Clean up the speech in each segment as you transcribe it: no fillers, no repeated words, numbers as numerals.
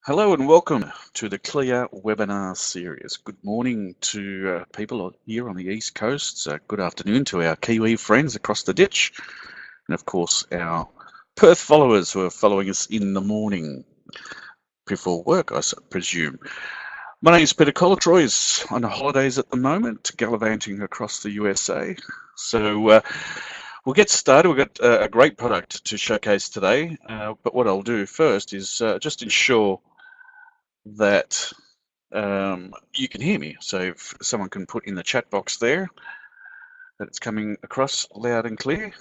Hello and welcome to the Clear webinar series. Good morning to people here on the East Coast. Good afternoon to our Kiwi friends across the ditch. And of course, our Perth followers who are following us in the morning before work, I presume. My name is Peter Colatroy, is on holidays at the moment, gallivanting across the USA. So we'll get started. We've got a great product to showcase today. But what I'll do first is just ensure that you can hear me. So if someone can put in the chat box there that it's coming across loud and clear.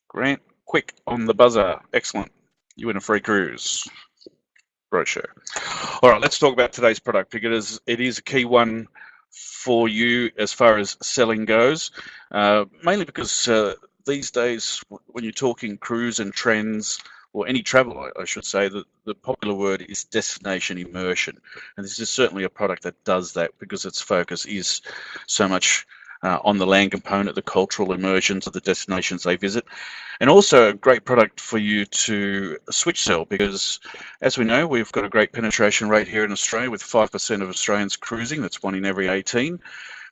Grant, quick on the buzzer. Excellent. You win a free cruise brochure. All right, let's talk about today's product because it is a key one for you as far as selling goes, mainly because these days when you're talking cruise and trends, or any travel, I should say, the popular word is destination immersion. And this is certainly a product that does that because its focus is so much on the land component, the cultural immersions of the destinations they visit. And also a great product for you to switch sell because, as we know, we've got a great penetration rate here in Australia with 5% of Australians cruising. That's 1 in every 18.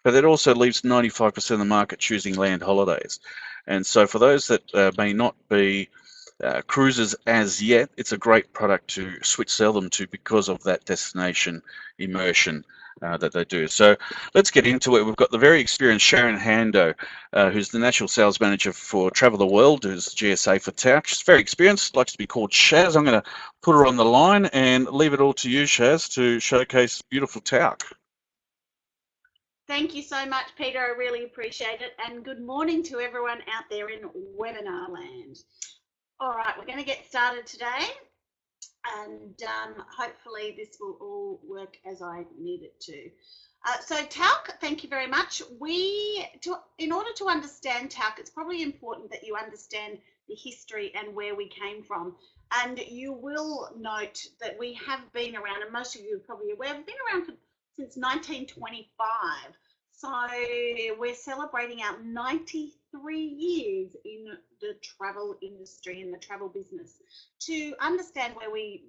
But that also leaves 95% of the market choosing land holidays. And so for those that may not be cruises as yet, it's a great product to switch sell them to because of that destination immersion that they do. So let's get into it. We've got the very experienced Sharon Hando, who's the National Sales Manager for Travel the World, who's GSA for Tauck. She's very experienced, likes to be called Shaz. I'm going to put her on the line and leave it all to you, Shaz, to showcase beautiful Tauck. Thank you so much, Peter. I really appreciate it. And good morning to everyone out there in webinar land. All right, we're going to get started today. And hopefully this will all work as I need it to. So Tauck, thank you very much. In order to understand Tauck, it's probably important that you understand the history and where we came from. And you will note that we have been around, and most of you are probably aware, we've been around since 1925. So we're celebrating our 93 years in the travel industry, in the travel business. To understand where we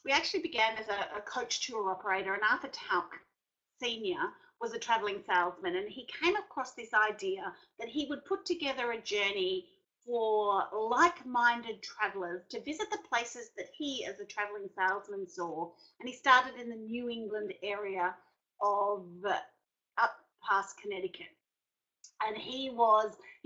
actually began as a coach tour operator, and Arthur Tauck Senior was a traveling salesman, and he came across this idea that he would put together a journey for like-minded travelers to visit the places that he as a traveling salesman saw. And he started in the New England area of up past Connecticut. And he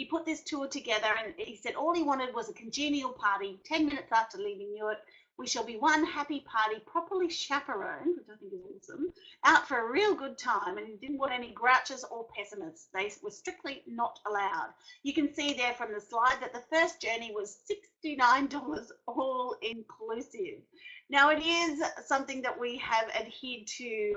put this tour together, and he said all he wanted was a congenial party. 10 minutes after leaving Newark, we shall be one happy party, properly chaperoned, which I think is awesome, out for a real good time. And he didn't want any grouches or pessimists. They were strictly not allowed. You can see there from the slide that the first journey was $69 all inclusive. Now, it is something that we have adhered to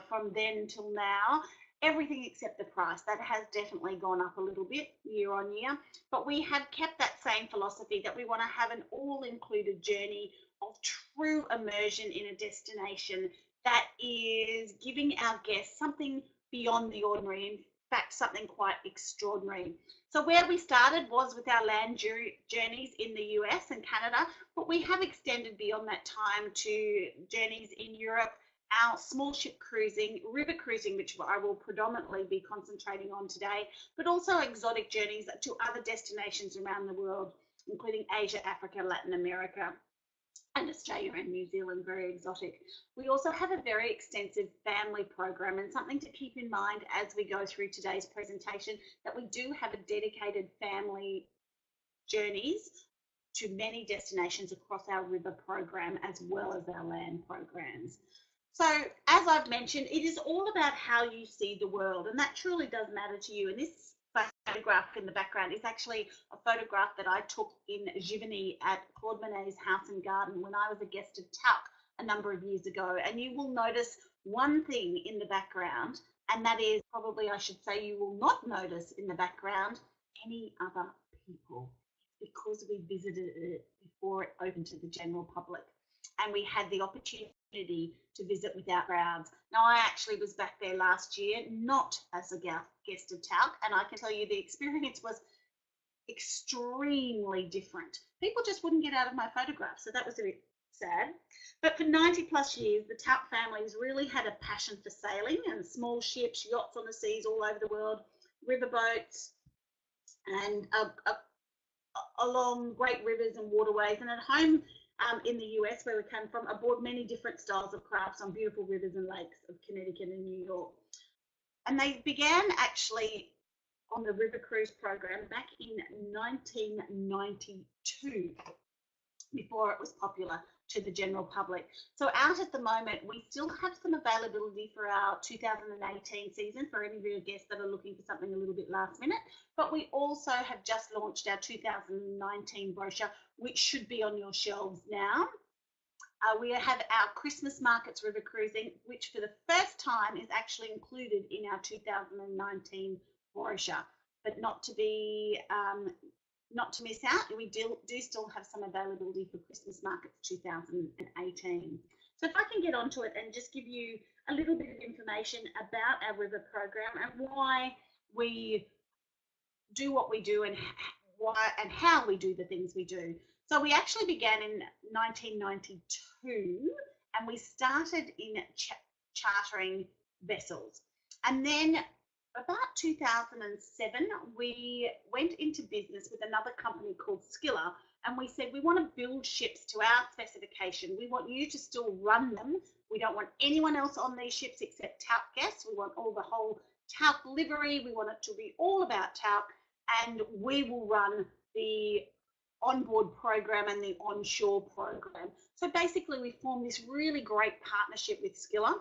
from then till now. Everything except the price. That has definitely gone up a little bit year on year, but we have kept that same philosophy that we want to have an all-included journey of true immersion in a destination that is giving our guests something beyond the ordinary, in fact, something quite extraordinary. So where we started was with our land journeys in the US and Canada, but we have extended beyond that time to journeys in Europe, our small ship cruising, river cruising, which I will predominantly be concentrating on today, but also exotic journeys to other destinations around the world, including Asia, Africa, Latin America, and Australia and New Zealand, very exotic. We also have a very extensive family program, and something to keep in mind as we go through today's presentation, that we do have a dedicated family journeys to many destinations across our river program as well as our land programs. So as I've mentioned, it is all about how you see the world, and that truly does matter to you. And this photograph in the background is actually a photograph that I took in Giverny at Claude Monet's house and garden when I was a guest of Tauck a number of years ago. And you will notice one thing in the background, and that is probably, I should say, you will not notice in the background any other people, because we visited it before it opened to the general public. And we had the opportunity to visit without crowds. Now, I actually was back there last year, not as a guest of Tauck, and I can tell you the experience was extremely different. People just wouldn't get out of my photograph, so that was a bit sad. But for 90 plus years, the Tauck families really had a passion for sailing and small ships, yachts on the seas all over the world, riverboats, and along great rivers and waterways. And at home in the US, where we come from, aboard many different styles of crafts on beautiful rivers and lakes of Connecticut and New York. And they began actually on the river cruise program back in 1992, before it was popular to the general public. So out at the moment, we still have some availability for our 2018 season for any of your guests that are looking for something a little bit last minute. But we also have just launched our 2019 brochure, which should be on your shelves now. We have our Christmas Markets River Cruising, which for the first time is actually included in our 2019 brochure, but not to miss out. We do still have some availability for Christmas Markets 2018. So if I can get onto it and just give you a little bit of information about our river program and why we do what we do and why and how we do the things we do. So we actually began in 1992 and we started in chartering vessels. And then about 2007, we went into business with another company called Skiller, and we said we want to build ships to our specification. We want you to still run them. We don't want anyone else on these ships except Tauck guests. We want all the whole Tauck livery. We want it to be all about Tauck, and we will run the onboard program and the onshore program. So basically, we formed this really great partnership with Skiller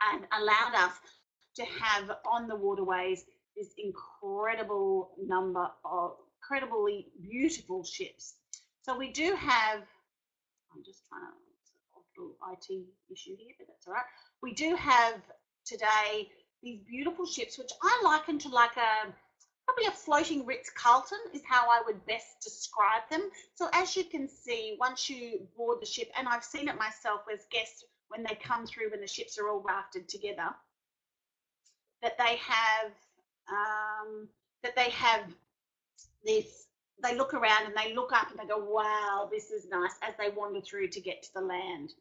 and allowed us to have on the waterways this incredible number of incredibly beautiful ships. So we do have, I'm just trying to, a little IT issue here, but that's all right. We do have today these beautiful ships, which I liken to like probably a floating Ritz-Carlton is how I would best describe them. So as you can see, once you board the ship, and I've seen it myself as guests when they come through, when the ships are all rafted together, that they have this, they look around and they look up and they go, wow, this is nice, as they wander through to get to the land.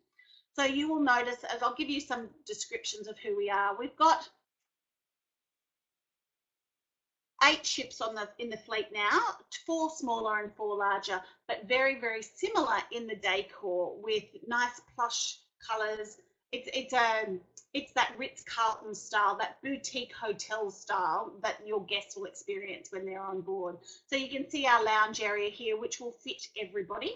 So you will notice, as I'll give you some descriptions of who we are, we've got 8 ships in the fleet now, 4 smaller and 4 larger, but very, very similar in the decor with nice plush colours. It's that Ritz-Carlton style, that boutique hotel style that your guests will experience when they're on board. So you can see our lounge area here, which will fit everybody.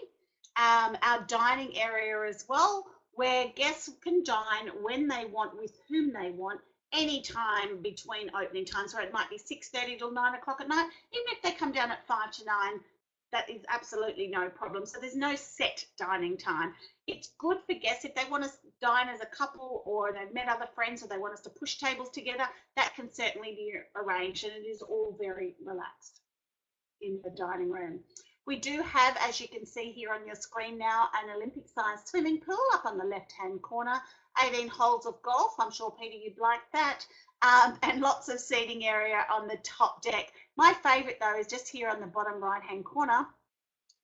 Our dining area as well, where guests can dine when they want, with whom they want, any time between opening times. So it might be 6:30 till 9 o'clock at night. Even if they come down at 5 to 9, that is absolutely no problem. So there's no set dining time. It's good for guests if they want to dine as a couple, or they've met other friends, or they want us to push tables together. That can certainly be arranged, and it is all very relaxed in the dining room. We do have, as you can see here on your screen now, an Olympic-sized swimming pool up on the left-hand corner, 18 holes of golf. I'm sure, Peter, you'd like that. And lots of seating area on the top deck. My favourite, though, is just here on the bottom right-hand corner.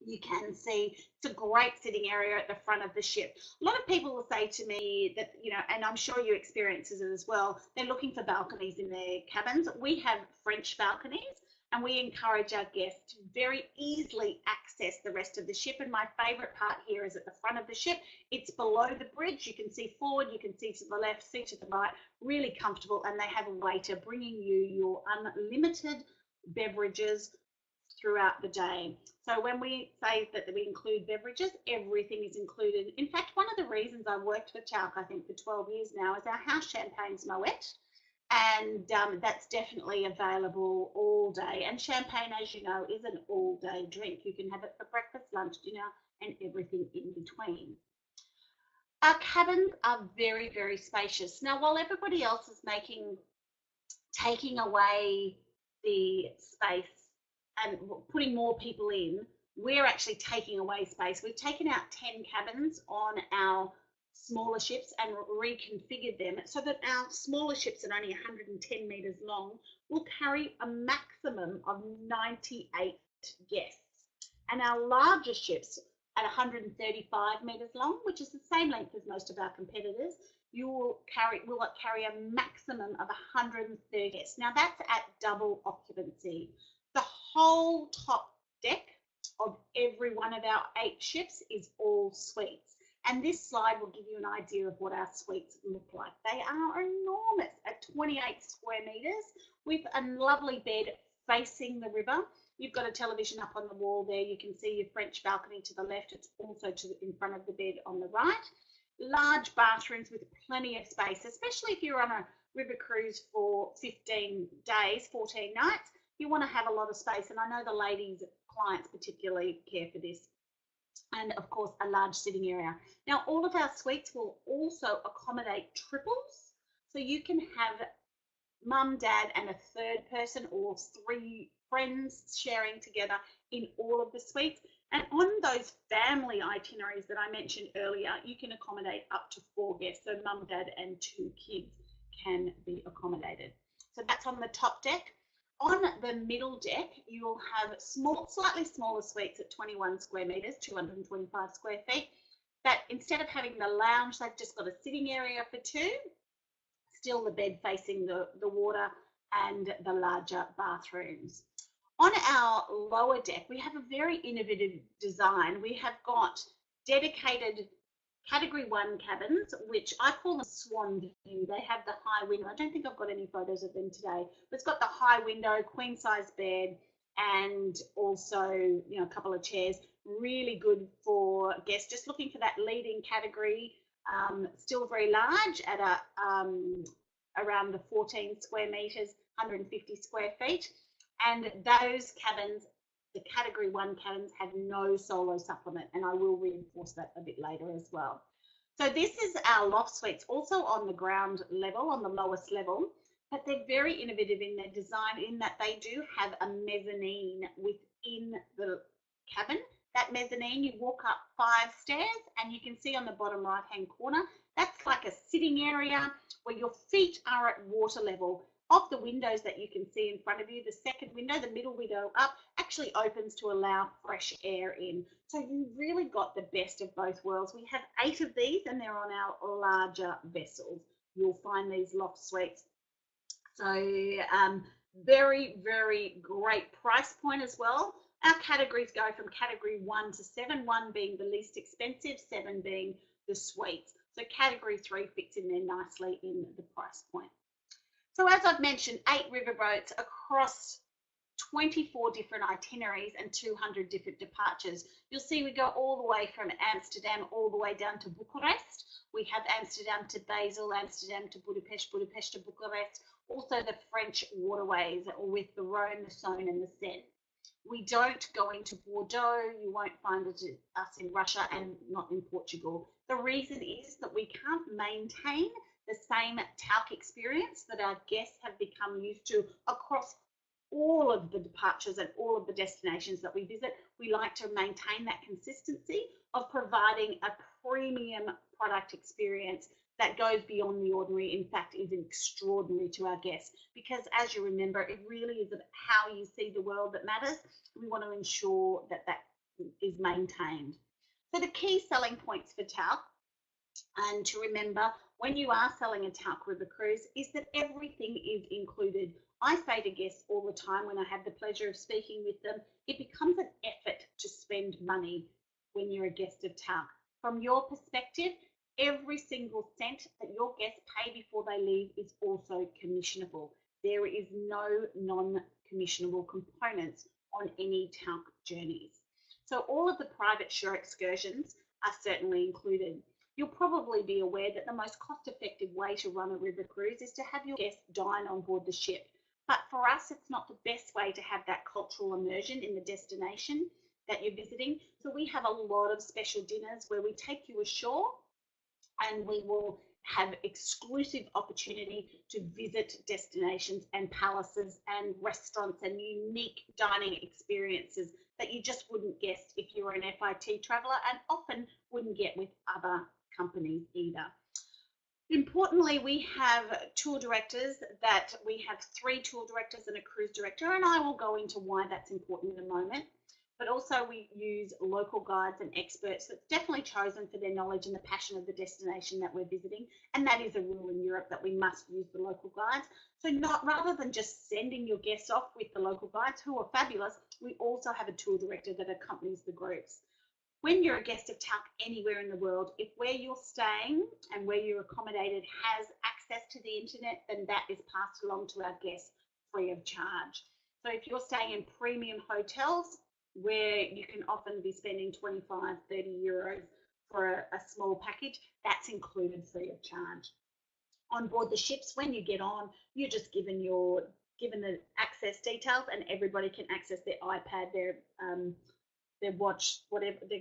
You can see it's a great sitting area at the front of the ship. A lot of people will say to me that, you know, and I'm sure you experience it as well, they're looking for balconies in their cabins. We have French balconies, and we encourage our guests to very easily access the rest of the ship. And my favourite part here is at the front of the ship. It's below the bridge. You can see forward, you can see to the left, see to the right, really comfortable. And they have a waiter bringing you your unlimited beverages throughout the day. So when we say that we include beverages, everything is included. In fact, one of the reasons I worked for Tauck, I think for 12 years now, is our house champagne's Moet. And that's definitely available all day. And champagne, as you know, is an all-day drink. You can have it for breakfast, lunch, dinner, and everything in between. Our cabins are very, very spacious. Now, while everybody else is taking away the space and putting more people in, we're actually taking away space. We've taken out 10 cabins on our smaller ships and reconfigured them so that our smaller ships that are only 110 metres long will carry a maximum of 98 guests. And our larger ships, at 135 metres long, which is the same length as most of our competitors, you will carry a maximum of 130 guests. Now that's at double occupancy. The whole top deck of every one of our 8 ships is all suites. And this slide will give you an idea of what our suites look like. They are enormous at 28 square metres with a lovely bed facing the river. You've got a television up on the wall there. You can see your French balcony to the left. It's also in front of the bed on the right. Large bathrooms with plenty of space, especially if you're on a river cruise for 15 days, 14 nights. You want to have a lot of space. And I know the ladies, clients particularly care for this. And of course, a large sitting area. Now, all of our suites will also accommodate triples. So you can have mum, dad, and a third person or 3 friends sharing together in all of the suites. And on those family itineraries that I mentioned earlier, you can accommodate up to 4 guests. So mum, dad, and 2 kids can be accommodated. So that's on the top deck. On the middle deck, you will have slightly smaller suites at 21 square metres, 225 square feet. But instead of having the lounge, they've just got a sitting area for 2, still the bed facing the water and the larger bathrooms. On our lower deck, we have a very innovative design. We have got dedicated Category 1 cabins, which I call them swan view. They have the high window. I don't think I've got any photos of them today, but it's got the high window, queen size bed, and also, you know, a couple of chairs. Really good for guests just looking for that leading category. Still very large at around the 14 square metres, 150 square feet. And those cabins, the Category 1 cabins, have no solo supplement, and I will reinforce that a bit later as well. So this is our loft suites, also on the ground level, on the lowest level, but they're very innovative in their design in that they do have a mezzanine within the cabin. That mezzanine, you walk up 5 stairs, and you can see on the bottom right-hand corner, that's like a sitting area where your feet are at water level. Of the windows that you can see in front of you, the second window, the middle window up, actually opens to allow fresh air in. So you really got the best of both worlds. We have 8 of these, and they're on our larger vessels. You'll find these loft suites. So very, very great price point as well. Our categories go from Category 1 to 7, 1 being the least expensive, 7 being the suites. So Category 3 fits in there nicely in the price point. So as I've mentioned, 8 riverboats across 24 different itineraries and 200 different departures. You'll see we go all the way from Amsterdam all the way down to Bucharest. We have Amsterdam to Basel, Amsterdam to Budapest, Budapest to Bucharest, also the French waterways with the Rhone, the Saône and the Seine. We don't go into Bordeaux. You won't find us in Russia and not in Portugal. The reason is that we can't maintain the same Tauck experience that our guests have become used to across all of the departures and all of the destinations that we visit. We like to maintain that consistency of providing a premium product experience that goes beyond the ordinary, in fact, is extraordinary to our guests. Because as you remember, it really is how you see the world that matters. We want to ensure that that is maintained. So the key selling points for Tauck, and to remember when you are selling a Tauck River cruise, is that everything is included. I say to guests all the time when I have the pleasure of speaking with them, it becomes an effort to spend money when you're a guest of Tauck. From your perspective, every single cent that your guests pay before they leave is also commissionable. There is no non-commissionable components on any Tauck journeys. So all of the private shore excursions are certainly included. You'll probably be aware that the most cost-effective way to run a river cruise is to have your guests dine on board the ship. But for us, it's not the best way to have that cultural immersion in the destination that you're visiting. So we have a lot of special dinners where we take you ashore and we will have exclusive opportunity to visit destinations and palaces and restaurants and unique dining experiences that you just wouldn't get if you were an FIT traveller and often wouldn't get with other companies either. Importantly, we have tour directors that we have 3 tour directors and a cruise director, and I will go into why that's important in a moment. But also we use local guides and experts that's definitely chosen for their knowledge and the passion of the destination that we're visiting. And that is a rule in Europe that we must use the local guides. So rather than just sending your guests off with the local guides, who are fabulous, we also have a tour director that accompanies the groups. When you're a guest of Tauck anywhere in the world, if where you're staying and where you're accommodated has access to the internet, then that is passed along to our guests free of charge. So if you're staying in premium hotels where you can often be spending 25, 30 euros for a small package, that's included free of charge. On board the ships, when you get on, you're just given the access details, and everybody can access their iPad, their watch, whatever, their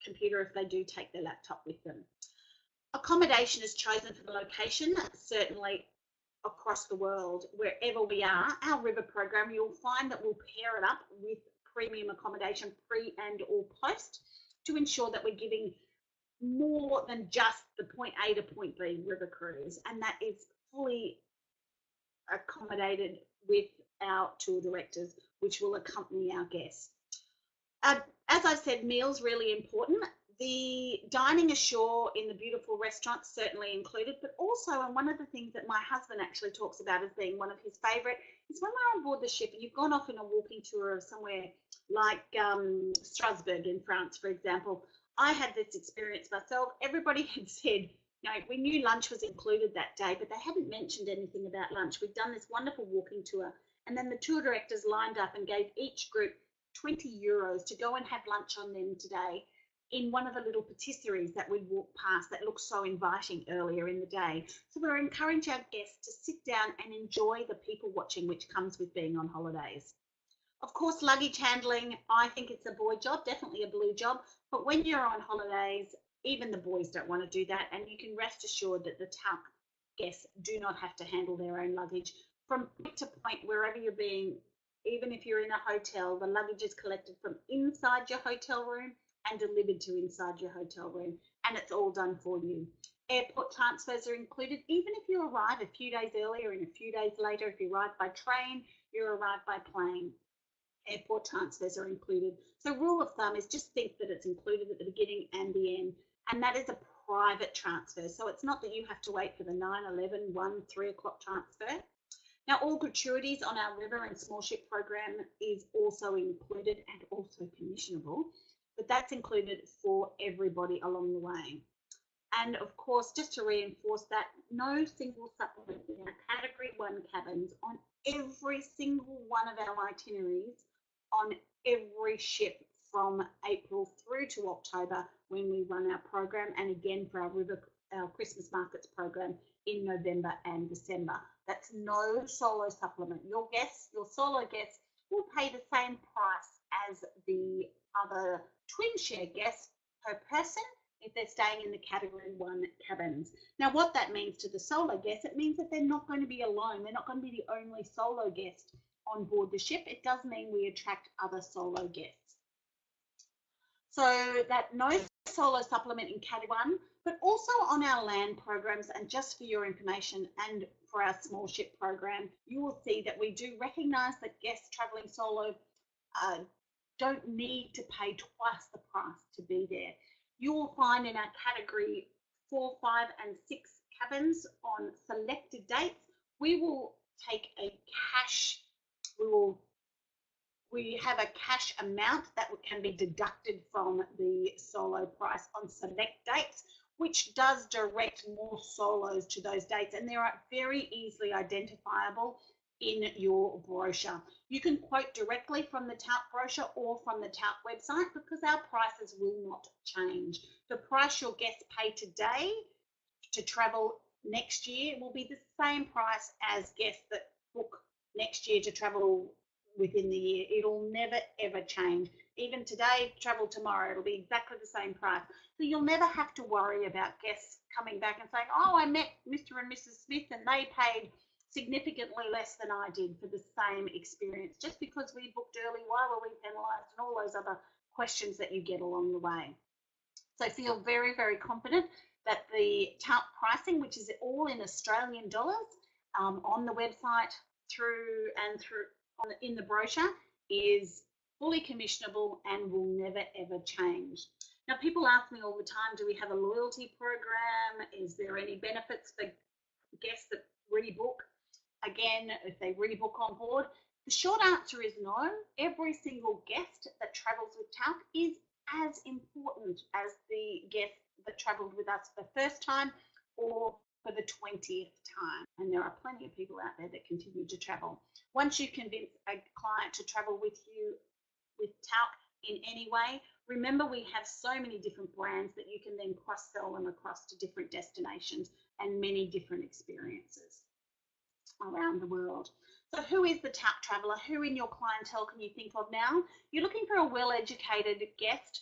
computer if they do take their laptop with them. Accommodation is chosen for the location, certainly across the world, wherever we are. Our river program, you'll find that we'll pair it up with premium accommodation pre and or post to ensure that we're giving more than just the point A to point B river cruise, and that is fully accommodated with our tour directors, which will accompany our guests. As I said, meals really important. The dining ashore in the beautiful restaurants certainly included, but also, and one of the things that my husband actually talks about as being one of his favourite is when we're on board the ship and you've gone off in a walking tour of somewhere like Strasbourg in France, for example. I had this experience myself. Everybody had said, we knew lunch was included that day, but they hadn't mentioned anything about lunch. We'd done this wonderful walking tour, and then the tour directors lined up and gave each group 20 euros to go and have lunch on them today in one of the little patisseries that we'd walk past that looked so inviting earlier in the day. So we're encouraging our guests to sit down and enjoy the people watching which comes with being on holidays. Of course, luggage handling, I think it's a boy job, definitely a blue job, but when you're on holidays, even the boys don't want to do that, and you can rest assured that the Tauck guests do not have to handle their own luggage. From point to point, wherever you're being, even if you're in a hotel, the luggage is collected from inside your hotel room and delivered to inside your hotel room, and it's all done for you. Airport transfers are included, even if you arrive a few days earlier and a few days later. If you arrive by train, you arrive by plane. Airport transfers are included. So rule of thumb is just think that it's included at the beginning and the end, and that is a private transfer. So it's not that you have to wait for the 9, 11, 1, 3 o'clock transfer. Now, all gratuities on our river and small ship program is also included and also commissionable, but that's included for everybody along the way. And of course, just to reinforce that, no single supplement in our Category 1 cabins on every single one of our itineraries on every ship from April through to October when we run our program, and again for our Christmas markets program in November and December. That's no solo supplement. Your solo guests will pay the same price as the other twin share guests per person if they're staying in the Category 1 cabins. Now, what that means to the solo guests, it means that they're not going to be alone. They're not going to be the only solo guest on board the ship. It does mean we attract other solo guests. So that no solo supplement in Category 1, but also on our land programs, and just for your information and for our small ship program, you will see that we do recognise that guests travelling solo don't need to pay twice the price to be there. You will find in our Category 4, 5 and 6 cabins on selected dates, we will take a cash, we have a cash amount that can be deducted from the solo price on select dates, which does direct more solos to those dates, and they are very easily identifiable in your brochure. You can quote directly from the Tauck brochure or from the Tauck website, because our prices will not change. The price your guests pay today to travel next year will be the same price as guests that book next year to travel within the year. It'll never ever change. Even today, travel tomorrow, it'll be exactly the same price. So you'll never have to worry about guests coming back and saying, oh, I met Mr. and Mrs. Smith and they paid significantly less than I did for the same experience, just because we booked early. Why were we penalised? And all those other questions that you get along the way. So feel very, very confident that the Tauck pricing, which is all in Australian dollars, on the website in the brochure, is fully commissionable, and will never ever change. Now, people ask me all the time, do we have a loyalty program? Is there any benefits for guests that rebook? Again, if they rebook on board, the short answer is no. Every single guest that travels with Tauck is as important as the guest that travelled with us the first time or for the 20th time. And there are plenty of people out there that continue to travel. Once you convince a client to travel with you with Tauck in any way, remember we have so many different brands that you can then cross-sell them across to different destinations and many different experiences around the world. So who is the Tauck traveller? Who in your clientele can you think of now? You're looking for a well-educated guest,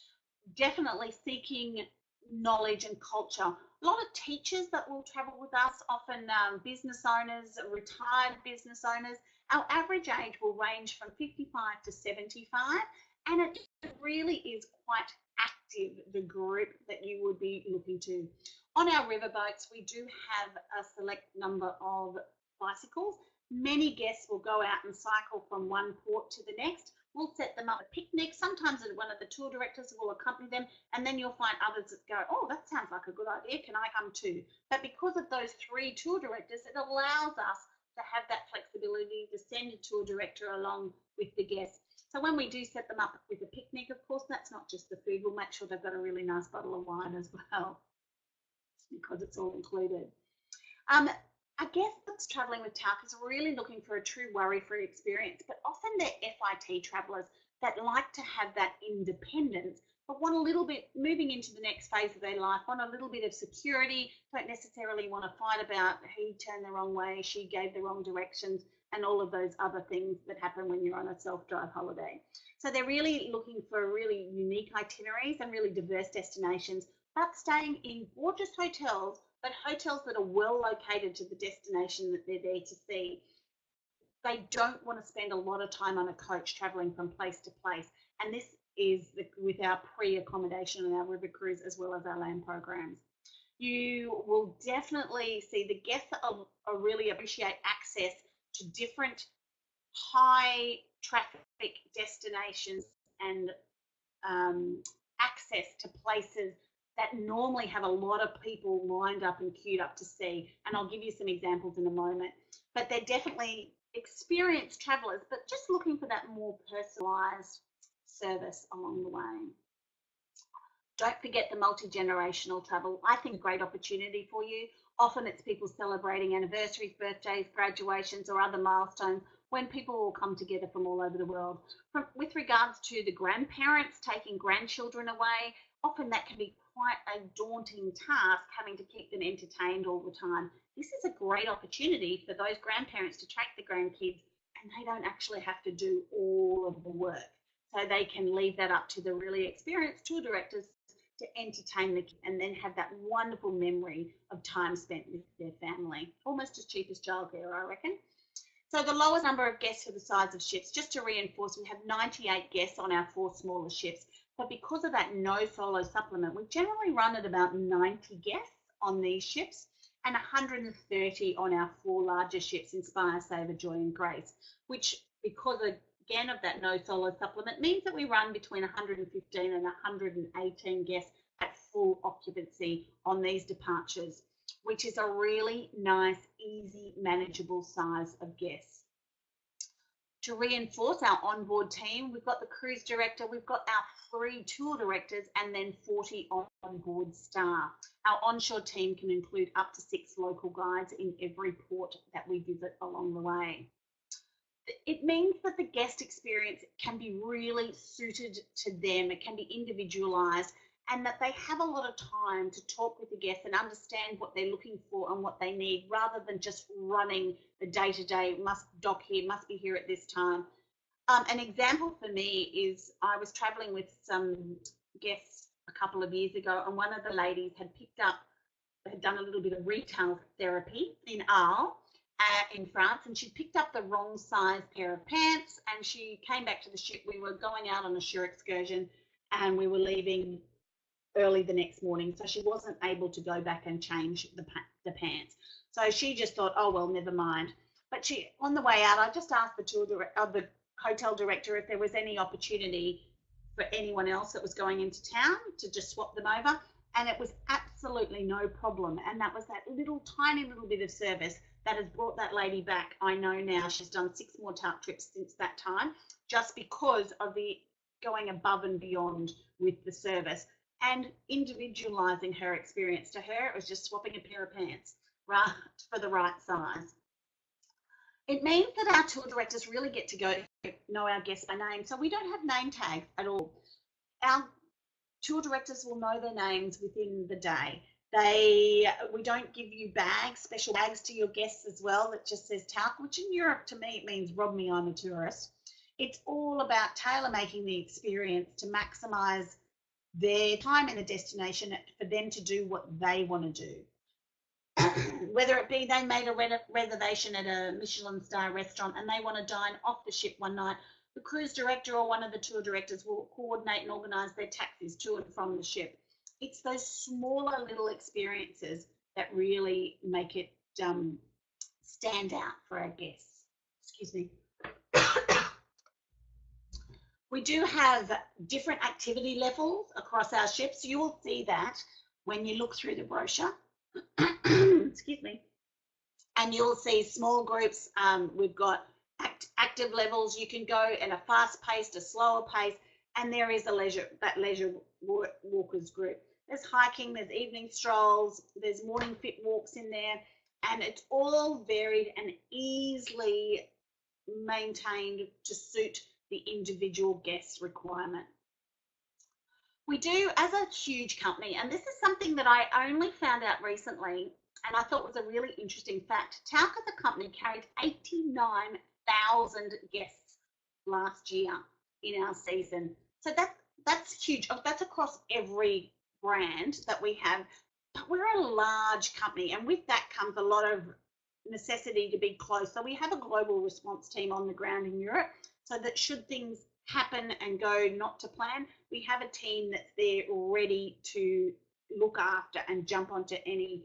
definitely seeking knowledge and culture. A lot of teachers that will travel with us, often business owners, retired business owners. Our average age will range from 55 to 75, and it really is quite active, the group that you would be looking to. On our riverboats, we do have a select number of bicycles. Many guests will go out and cycle from one port to the next. We'll set them up a picnic. Sometimes one of the tour directors will accompany them, and then you'll find others that go, oh, that sounds like a good idea. Can I come too? But because of those 3 tour directors, it allows us to have that flexibility to send a tour director along with the guests. So when we do set them up with a picnic, of course, that's not just the food. We'll make sure they've got a really nice bottle of wine as well, because it's all included. A guest that's traveling with Tauck is really looking for a true worry-free experience, but often they're FIT travelers that like to have that independence, but want a little bit, moving into the next phase of their life, want a little bit of security, don't necessarily want to fight about he turned the wrong way, she gave the wrong directions, and all of those other things that happen when you're on a self-drive holiday. So they're really looking for really unique itineraries and really diverse destinations, but staying in gorgeous hotels, but hotels that are well located to the destination that they're there to see. They don't want to spend a lot of time on a coach traveling from place to place. And this is with our pre-accommodation and our river cruise as well as our land programs. You will definitely see the guests that are really appreciate access to different high traffic destinations and access to places that normally have a lot of people lined up and queued up to see. And I'll give you some examples in a moment. But they're definitely experienced travellers, but just looking for that more personalised service along the way. Don't forget the multi-generational travel. I think a great opportunity for you. Often it's people celebrating anniversaries, birthdays, graduations, or other milestones when people all come together from all over the world. With regards to the grandparents taking grandchildren away, often that can be quite a daunting task, having to keep them entertained all the time. This is a great opportunity for those grandparents to take the grandkids, and they don't actually have to do all of the work. So they can leave that up to the really experienced tour directors to entertain the kids and then have that wonderful memory of time spent with their family. Almost as cheap as childcare, I reckon. So the lowest number of guests for the size of ships, just to reinforce, we have 98 guests on our 4 smaller ships. But because of that no solo supplement, we generally run at about 90 guests on these ships and 130 on our 4 larger ships, Inspire, Savor, Joy and Grace, which, because again of that no solo supplement, means that we run between 115 and 118 guests at full occupancy on these departures, which is a really nice, easy, manageable size of guests. To reinforce our onboard team, we've got the cruise director, we've got our 3 tour directors, and then 40 onboard staff. Our onshore team can include up to 6 local guides in every port that we visit along the way. It means that the guest experience can be really suited to them, it can be individualised, and that they have a lot of time to talk with the guests and understand what they're looking for and what they need, rather than just running the day-to-day, must dock here, must be here at this time. An example for me is I was travelling with some guests a couple of years ago, and one of the ladies had done a little bit of retail therapy in Arles in France, and she picked up the wrong size pair of pants, and she came back to the ship. We were going out on a shore excursion and we were leaving early the next morning, so she wasn't able to go back and change the pants. So she just thought, oh well, never mind. But on the way out, I just asked the hotel director if there was any opportunity for anyone else that was going into town to just swap them over, and it was absolutely no problem. And that was that little tiny little bit of service that has brought that lady back. I know now she's done 6 more Tauck trips since that time, just because of the going above and beyond with the service and individualizing her experience. To her, it was just swapping a pair of pants right for the right size. It means that our tour directors really get to know our guests by name. So we don't have name tags at all. Our tour directors will know their names within the day. We don't give you bags, special bags to your guests as well that just says Tauck, which in Europe to me it means rob me, I'm a tourist. It's all about tailor making the experience to maximize their time in a destination for them to do what they want to do. Whether it be they made a reservation at a Michelin star restaurant and they want to dine off the ship one night, the cruise director or one of the tour directors will coordinate and organise their taxis to and from the ship. It's those smaller little experiences that really make it stand out for our guests. Excuse me. We do have different activity levels across our ships. You will see that when you look through the brochure. Excuse me. And you'll see small groups. We've got active levels. You can go in a fast-paced, a slower pace, and there is leisure walkers group. There's hiking, there's evening strolls, there's morning fit walks in there, and it's all varied and easily maintained to suit the individual guest's requirement. We do, as a huge company, and this is something that I only found out recently, and I thought was a really interesting fact. Tauck as a company carried 89,000 guests last year in our season. So that's huge. That's across every brand that we have. But we're a large company, and with that comes a lot of necessity to be close. So we have a global response team on the ground in Europe, so that should things happen and go not to plan, we have a team that's there ready to look after and jump onto any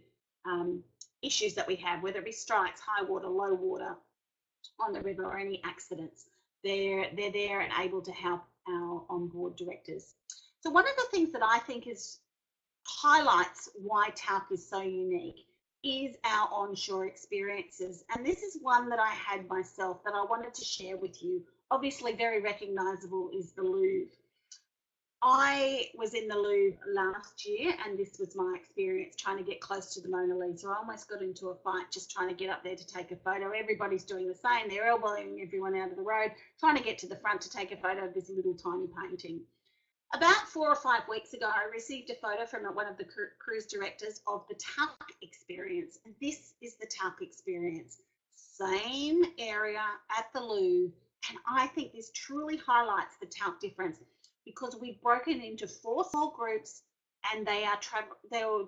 issues that we have, whether it be strikes, high water, low water on the river, or any accidents. They're there and able to help our onboard directors. So one of the things that I think highlights why Tauck is so unique is our onshore experiences. And this is one that I had myself that I wanted to share with you. Obviously very recognisable is the Louvre. I was in the Louvre last year, and this was my experience trying to get close to the Mona Lisa. I almost got into a fight just trying to get up there to take a photo. Everybody's doing the same. They're elbowing everyone out of the road, trying to get to the front to take a photo of this little tiny painting. About 4 or 5 weeks ago, I received a photo from one of the cruise directors of the Tauck experience. And this is the Tauck experience. Same area at the Louvre. And I think this truly highlights the Tauck difference, because we've broken into 4 small groups, and they are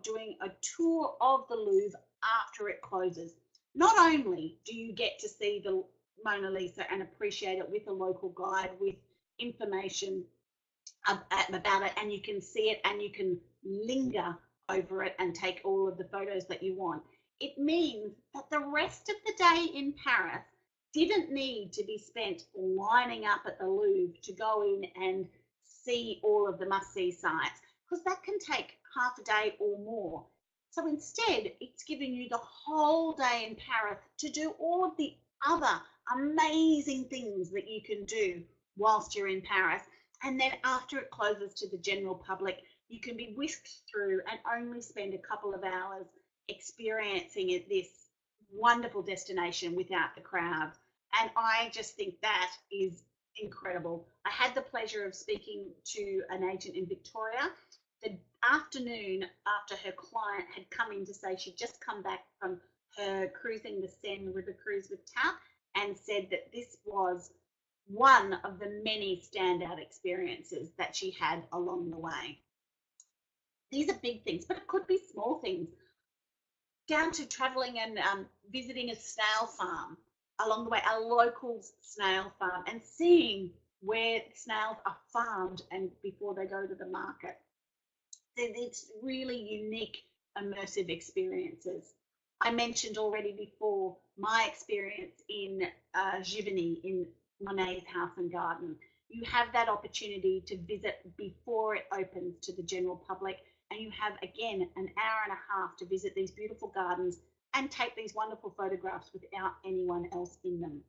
doing a tour of the Louvre after it closes. Not only do you get to see the Mona Lisa and appreciate it with a local guide with information about it, and you can see it and you can linger over it and take all of the photos that you want. It means that the rest of the day in Paris didn't need to be spent lining up at the Louvre to go in and see all of the must-see sites, because that can take half a day or more. So instead, it's giving you the whole day in Paris to do all of the other amazing things that you can do whilst you're in Paris. And then after it closes to the general public, you can be whisked through and only spend a couple of hours experiencing this wonderful destination without the crowds. And I just think that is incredible. I had the pleasure of speaking to an agent in Victoria the afternoon after her client had come in to say she'd just come back from her cruising the Seine River cruise with Tauck, and said that this was one of the many standout experiences that she had along the way. These are big things, but it could be small things, down to traveling and visiting a snail farm along the way, a local snail farm, and seeing where snails are farmed and before they go to the market. It's really unique, immersive experiences. I mentioned already before my experience in Giverny in Monet's House and Garden. You have that opportunity to visit before it opens to the general public, and you have, again, an hour and a half to visit these beautiful gardens and take these wonderful photographs without anyone else in them.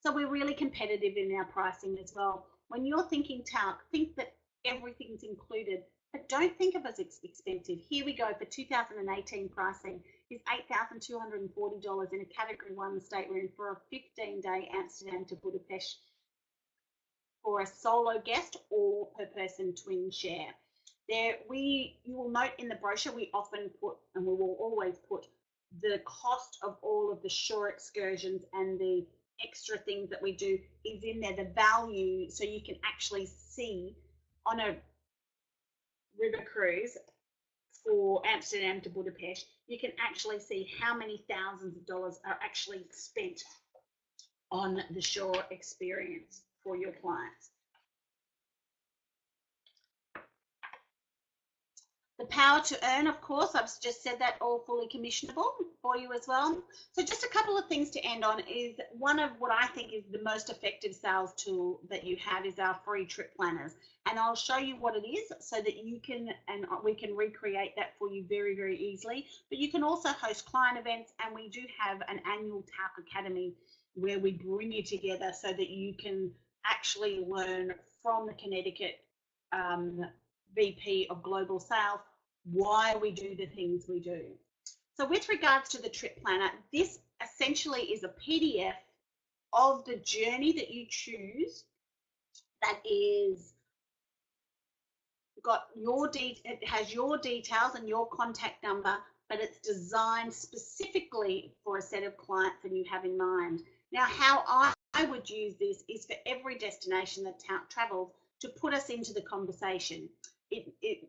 So we're really competitive in our pricing as well. When you're thinking Tauck, think that everything's included, but don't think of it as expensive. Here we go, for 2018 pricing is $8,240 in a Category 1 stateroom for a 15-day Amsterdam to Budapest for a solo guest or per person twin share. You will note in the brochure we often put, and we will always put, the cost of all of the shore excursions and the extra things that we do is in there, the value, so you can actually see on a river cruise for Amsterdam to Budapest, you can actually see how many thousands of dollars are actually spent on the shore experience for your clients. The power to earn, of course, I've just said that, all fully commissionable for you as well. So just a couple of things to end on is one of what I think is the most effective sales tool that you have is our free trip planners. And I'll show you what it is so that you can, and we can recreate that for you very, very easily. But you can also host client events, and we do have an annual Tauck Academy where we bring you together so that you can actually learn from the Connecticut VP of Global Sales why we do the things we do. So with regards to the trip planner, this essentially is a PDF of the journey that you choose that is got your it has your details and your contact number, but it's designed specifically for a set of clients that you have in mind. Now, how I would use this is for every destination that Tauck travels to put us into the conversation. It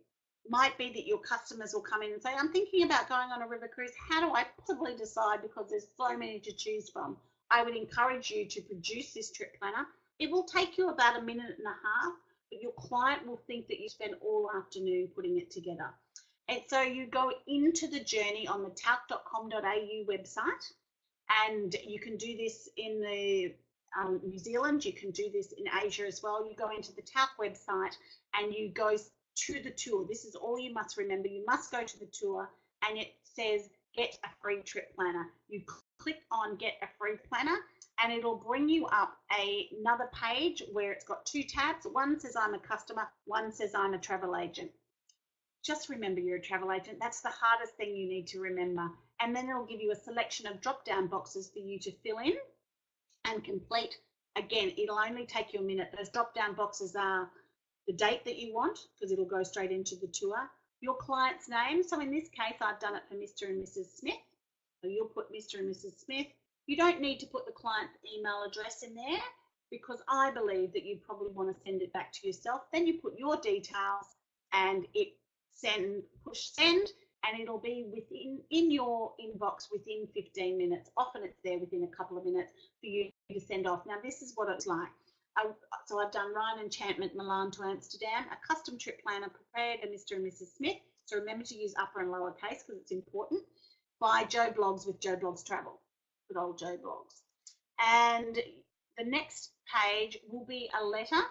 might be that your customers will come in and say, I'm thinking about going on a river cruise. How do I possibly decide, because there's so many to choose from? I would encourage you to produce this trip planner. It will take you about a minute and a half, but your client will think that you spent all afternoon putting it together. And so you go into the journey on the tauck.com.au website, and you can do this in the New Zealand, you can do this in Asia as well. You go into the Tauck website and you go to the tour. This is all you must remember. You must go to the tour, and it says get a free trip planner. You click on get a free planner, and it'll bring you up another page where it's got two tabs. One says I'm a customer, one says I'm a travel agent. Just remember you're a travel agent. That's the hardest thing you need to remember. And then it'll give you a selection of drop-down boxes for you to fill in and complete. Again, it'll only take you a minute. Those drop-down boxes are the date that you want, because it'll go straight into the tour, your client's name. So in this case, I've done it for Mr. and Mrs. Smith. So you'll put Mr. and Mrs. Smith. You don't need to put the client's email address in there, because I believe that you probably want to send it back to yourself. Then you put your details and it push send, and it'll be in your inbox within 15 minutes. Often it's there within a couple of minutes for you to send off. Now this is what it's like. So I've done Rhine Enchantment Milan to Amsterdam, a custom trip planner prepared by Mr. and Mrs. Smith. So remember to use upper and lower case because it's important. By Joe Blogs with Joe Blogs Travel, good old Joe Blogs. And the next page will be a letter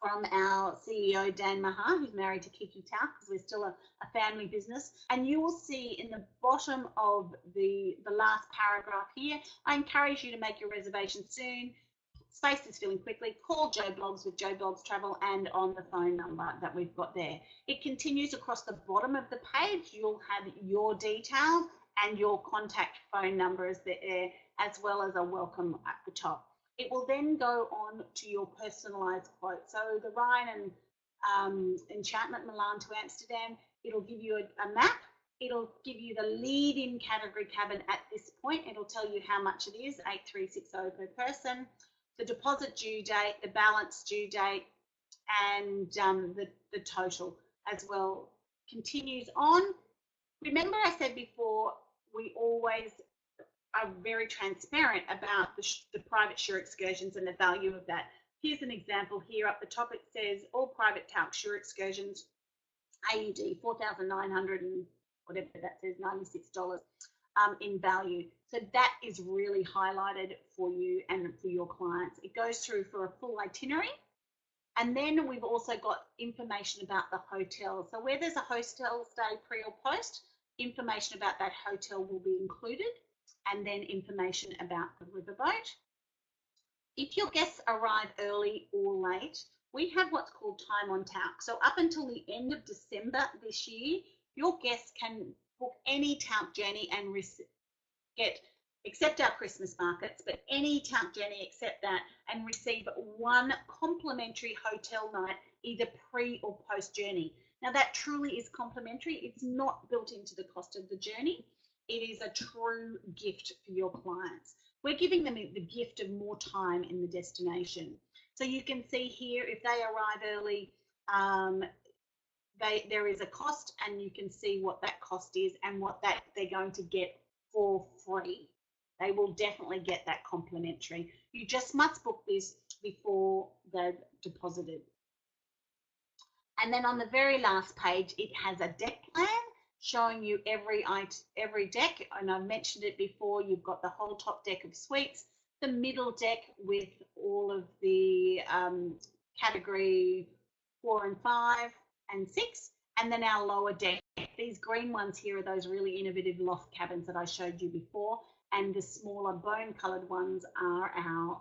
from our CEO, Dan Maher, who's married to Kiki Tauck, because we're still a family business. And you will see in the bottom of the last paragraph here, I encourage you to make your reservation soon. Space is filling quickly. Call Joe Blogs with Joe Blogs Travel, and on the phone number that we've got there. It continues across the bottom of the page. You'll have your details and your contact phone numbers there, as well as a welcome at the top. It will then go on to your personalised quote. So the Rhine and Enchantment Milan to Amsterdam, it'll give you a map. It'll give you the lead-in category cabin at this point. It'll tell you how much it is, 8,360 per person, the deposit due date, the balance due date, and the total as well. Continues on. Remember I said before, we always are very transparent about the private shore excursions and the value of that. Here's an example here up the top. It says all private Tauck shore excursions, AUD 4,900 and whatever that says, $96. in value. So that is really highlighted for you and for your clients. It goes through for a full itinerary. And then we've also got information about the hotel. So where there's a hotel stay pre or post, information about that hotel will be included, and then information about the riverboat. If your guests arrive early or late, we have what's called time on Tauck. So up until the end of December this year, your guests can book any Tauck journey and except our Christmas markets, but any Tauck journey except that, and receive one complimentary hotel night, either pre or post journey. Now that truly is complimentary. It's not built into the cost of the journey. It is a true gift for your clients. We're giving them the gift of more time in the destination. So you can see here, if they arrive early, there is a cost, and you can see what that cost is and what that they're going to get for free. They will definitely get that complimentary. You just must book this before they're deposited. And then on the very last page, it has a deck plan showing you every deck. And I've mentioned it before, you've got the whole top deck of suites, the middle deck with all of the category 4 and 5 and 6, and then our lower deck. These green ones here are those really innovative loft cabins that I showed you before, and the smaller bone-coloured ones are our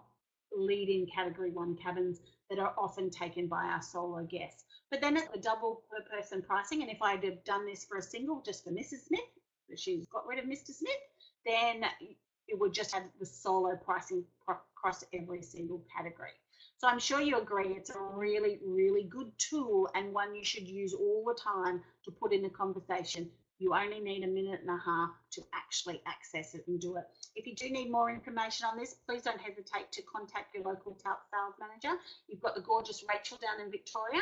lead-in category 1 cabins that are often taken by our solo guests. But then it's a double per person pricing, and if I had done this for a single just for Mrs. Smith, she's got rid of Mr. Smith, then it would just have the solo pricing across every single category. So I'm sure you agree it's a really, really good tool, and one you should use all the time to put in a conversation. You only need a minute and a half to actually access it and do it. If you do need more information on this, please don't hesitate to contact your local Tauck sales manager. You've got the gorgeous Rachel down in Victoria.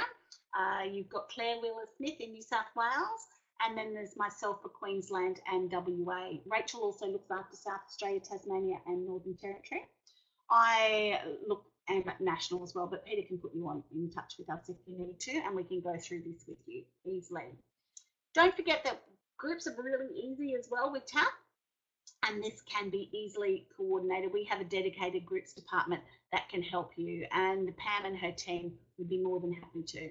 You've got Claire Wheeler-Smith in New South Wales. And then there's myself for Queensland and WA. Rachel also looks after South Australia, Tasmania and Northern Territory. I am national as well, but Peter can put you in touch with us if you need to, and we can go through this with you easily. Don't forget that groups are really easy as well with Tauck, and this can be easily coordinated. We have a dedicated groups department that can help you, and Pam and her team would be more than happy to.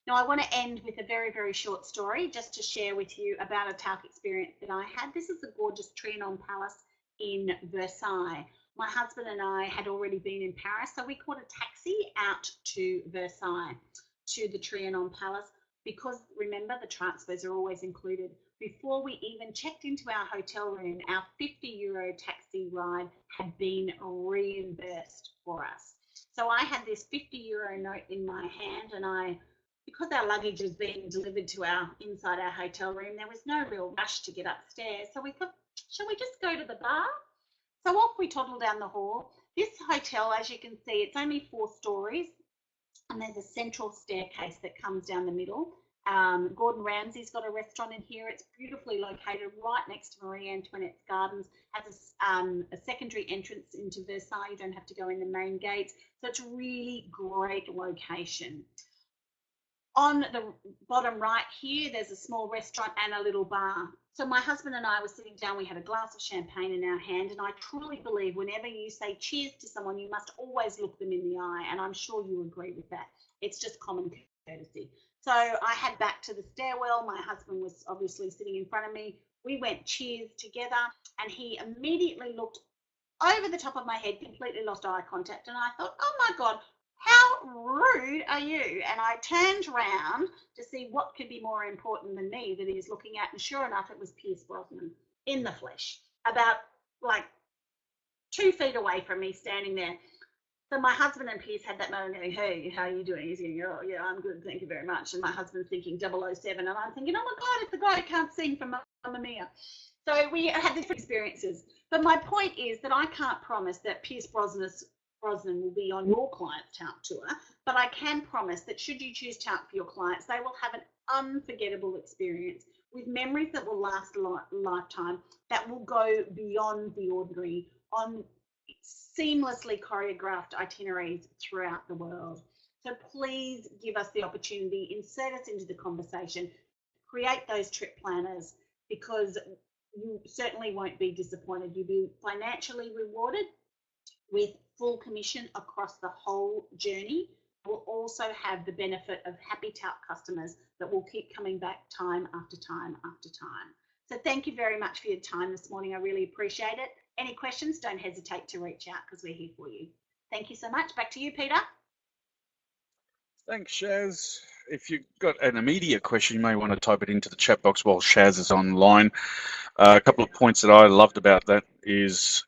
Now, I want to end with a very, very short story just to share with you about a Tauck experience that I had. This is the gorgeous Trianon Palace in Versailles. My husband and I had already been in Paris, so we caught a taxi out to Versailles, to the Trianon Palace, because remember, the transfers are always included. Before we even checked into our hotel room, our €50 taxi ride had been reimbursed for us. So I had this €50 note in my hand, and because our luggage was being delivered to inside our hotel room, there was no real rush to get upstairs. So we thought, shall we just go to the bar? So off we toddle down the hall. This hotel, as you can see, it's only 4 stories, and there's a central staircase that comes down the middle. Gordon Ramsay's got a restaurant in here. It's beautifully located right next to Marie Antoinette's Gardens. Has a secondary entrance into Versailles. You don't have to go in the main gates. So it's a really great location. On the bottom right here, there's a small restaurant and a little bar. So my husband and I were sitting down, we had a glass of champagne in our hand, and I truly believe whenever you say cheers to someone, you must always look them in the eye, and I'm sure you agree with that. It's just common courtesy. So I had back to the stairwell. My husband was obviously sitting in front of me. We went cheers together, and he immediately looked over the top of my head, completely lost eye contact, and I thought, oh my God, how rude are you? And I turned around to see what could be more important than me that he was looking at, and sure enough, it was Pierce Brosnan in the flesh, about like 2 feet away from me, standing there. So my husband and Pierce had that moment going, hey, how are you doing? He's going, oh, yeah, I'm good, thank you very much. And my husband's thinking 007, and I'm thinking, oh my God, it's the guy who can't sing from Mamma Mia. So we had different experiences. But my point is that I can't promise that Pierce Brosnan will be on your client's Tauck tour, but I can promise that should you choose Tauck for your clients, they will have an unforgettable experience with memories that will last a lifetime, that will go beyond the ordinary on seamlessly choreographed itineraries throughout the world. So please give us the opportunity, insert us into the conversation, create those trip planners, because you certainly won't be disappointed. You'll be financially rewarded with full commission across the whole journey. We'll also have the benefit of happy Tauck customers that will keep coming back time after time after time. So thank you very much for your time this morning. I really appreciate it. Any questions, don't hesitate to reach out because we're here for you. Thank you so much. Back to you, Peter. Thanks, Shaz. If you've got an immediate question, you may want to type it into the chat box while Shaz is online. A couple of points that I loved about that is,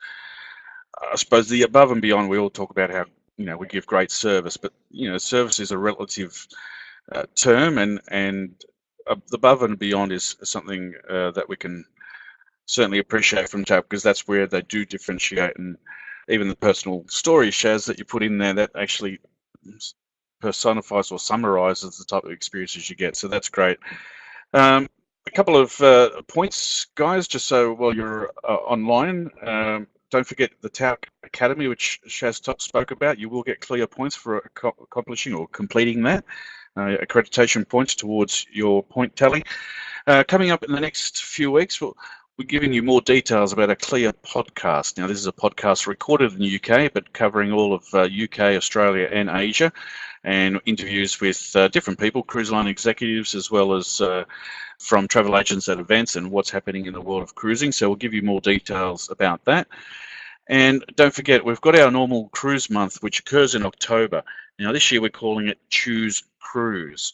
I suppose, the above and beyond. We all talk about how, we give great service, but, service is a relative term, and the above and beyond is something that we can certainly appreciate from Tauck, because that's where they do differentiate. And even the personal story, Shaz, that you put in there, that actually personifies or summarizes the type of experiences you get. So that's great. A couple of points, guys, just so while you're online. Don't forget the Tauck Academy, which Shaz spoke about. You will get clear points for accomplishing or completing that. Accreditation points towards your point tally. Coming up in the next few weeks, we're giving you more details about a Clear podcast. Now, this is a podcast recorded in the UK, but covering all of UK, Australia, and Asia, and interviews with different people, cruise line executives, as well as from travel agents at events and what's happening in the world of cruising. So we'll give you more details about that. And don't forget, we've got our normal cruise month, which occurs in October. Now, this year we're calling it Choose Cruise.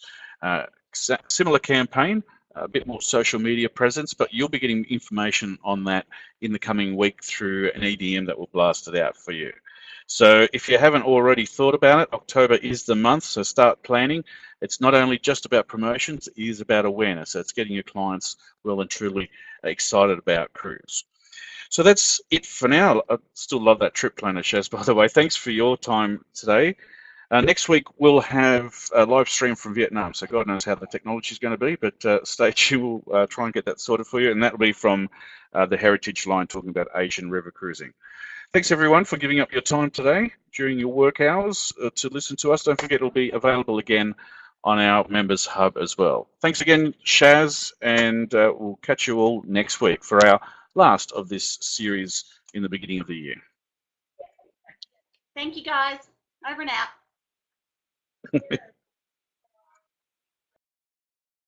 Similar campaign, a bit more social media presence, but you'll be getting information on that in the coming week through an EDM that will blast it out for you. So if you haven't already thought about it, October is the month, so start planning. It's not only just about promotions, it is about awareness. So it's getting your clients well and truly excited about cruise. So that's it for now. I still love that trip planner, Shaz, by the way. Thanks for your time today. Next week, we'll have a live stream from Vietnam, so God knows how the technology is going to be, but stay tuned. We'll try and get that sorted for you, and that'll be from the Heritage Line, talking about Asian river cruising. Thanks, everyone, for giving up your time today during your work hours to listen to us. Don't forget, it'll be available again on our Members Hub as well. Thanks again, Shaz, and we'll catch you all next week for our last of this series in the beginning of the year. Thank you, guys. Over and out.